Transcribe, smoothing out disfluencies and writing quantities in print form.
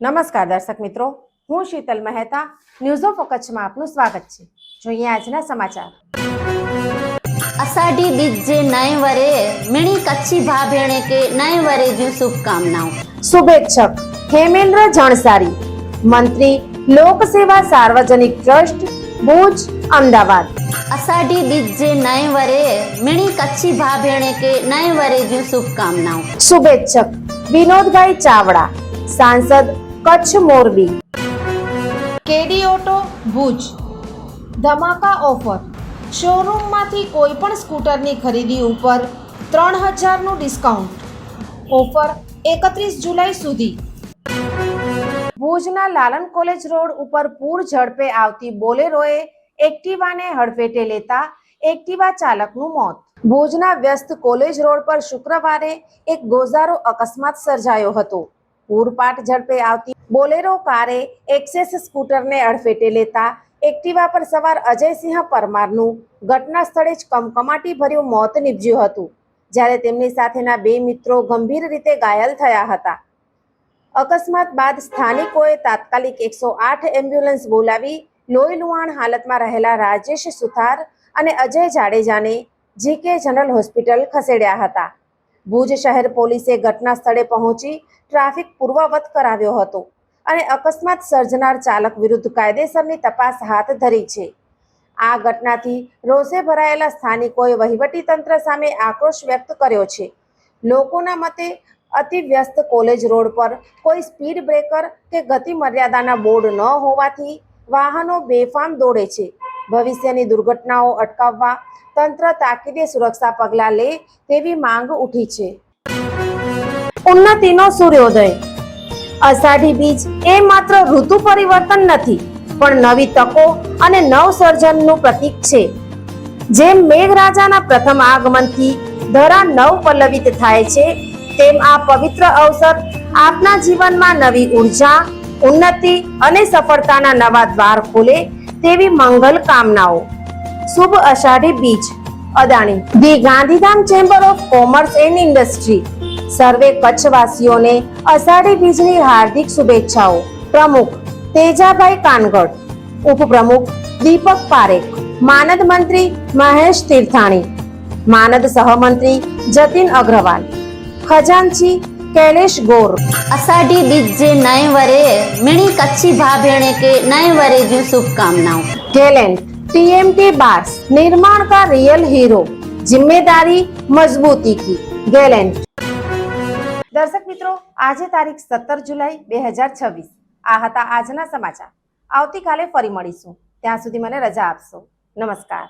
નમસ્કાર દર્શક મિત્રો, હું શીતલ મહેતા. ન્યૂઝ ઓફ કચ્છમાં આપનું સ્વાગત છે. જોઈએ આજના સમાચાર. अषाढ़ी बीज जे नए वरे मिणी कच्छी भा भेणे के नए वरे जू शुभकामनाओं. શુભેચ્છક હેમેન્દ્ર જણસારી, મંત્રી લોક સેવા સાર્વજનિક ટ્રસ્ટ, ભુજ, અમદાવાદ. अषाढ़ी बीज जे नए वरे मिणी कच्छी भा भेणे के नए वरे जू शुभकामनाओं. શુભેચ્છક વિનોદભાઈ ચાવડા, સાંસદ, કચ્છ મોરબી. કેડી ઓટો ભુજ ધમાકા ઓફર. શોરૂમમાંથી કોઈ પણ સ્કૂટરની ખરીદી ઉપર 3000નું ડિસ્કાઉન્ટ. ઓફર 31 જુલાઈ સુધી. ભુજના લાલન કોલેજ રોડ ઉપર પૂર ઝડપે આવતી બોલેરોએ એક્ટિવાને હડફેટે લેતા એક્ટિવા ચાલકનું મોત. ભુજના વ્યસ્ત કોલેજ રોડ પર શુક્રવારે એક ગોઝારો અકસ્માત સર્જાયો હતો. પૂરપાટ ઝડપે આવતી બોલેરો કારે એક્સેસ સ્કૂટરને અડફેટે લેતા એક્ટિવા પર સવાર અજયસિંહ પરમારનું ઘટના સ્થળે જ કમકમાટી ભર્યું મોત નીપજ્યું હતું, જ્યારે તેમની સાથેના 2 મિત્રો ગંભીર રીતે ઘાયલ થયા હતા. અકસ્માત બાદ સ્થાનિકોએ તાત્કાલિક 108 એમ્બ્યુલન્સ બોલાવી લોહી લુહાણ હાલતમાં રહેલા રાજેશ સુથાર અને અજય જાડેજાને જીકે જનરલ હોસ્પિટલ ખસેડ્યા હતા. ભુજ શહેર પોલીસે ઘટના સ્થળે પહોંચી ટ્રાફિક પૂર્વવત કરાવ્યો હતો અને અકસ્માત સર્જનાર ચાલક વિરુદ્ધ કાયદેસરની તપાસ હાથ ધરી છે. આ ઘટનાથી રોષે ભરાયેલા સ્થાનિકોએ વહીવટીતંત્ર સામે આક્રોશ વ્યક્ત કર્યો છે. લોકોના મતે અતિ વ્યસ્ત કોલેજ રોડ પર કોઈ સ્પીડ બ્રેકર કે ગતિ મર્યાદાના બોર્ડ ન હોવાથી વાહનો બેફામ દોડે છે. ભવિષ્યની દુર્ઘટનાઓ અટકાવવા તંત્ર તાકીદે સુરક્ષા પગલાં લે તેવી માંગ ઉઠી છે. ઉન્નતિનો સૂર્યોદય. અષાઢી બીજ એ માત્ર ઋતુ પરિવર્તન નથી, પણ નવી તકો અને નવસર્જનનું પ્રતીક છે. જેમ મેઘરાજાના પ્રથમ આગમનથી ધરા નવ પલ્લવિત થાય છે, તેમ આ પવિત્ર અવસર આપના જીવનમાં નવી ઉર્જા, ઉન્નતિ અને સફળતાના નવા દ્વાર ખોલે તેવી મંગલ કામનાઓ. શુભ Ashadhi Bij. Adani. The Gandhidham chamber of commerce and industry સર્વે કચ્છવાસીઓને અષાઢી બીજની હાર્દિક શુભેચ્છાઓ. પ્રમુખ તેજાભાઈ કાનગડ, ઉપપ્રમુખ દીપક પારેખ, માનદ મંત્રી મહેશ તીર્થાણી, માનદ સહમંત્રી જતીન અગ્રવાલ, ખજાનચી कैलेश गौर. अषाढ़ी बीज जे नए वरे मिणी कच्छी भा भेणे के नए वरे जू शुभकामनाओं. गैलेंट टीएमटी बार्स, निर्माण का रियल हीरो, जिम्मेदारी मजबूती की. गैलेंट. દર્શક મિત્રો, આજે તારીખ 17 જુલાઈ 2026. આ હતા આજના સમાચાર. આવતીકાલે ફરી મળીશું. ત્યાં સુધી મને રજા આપશો. નમસ્કાર.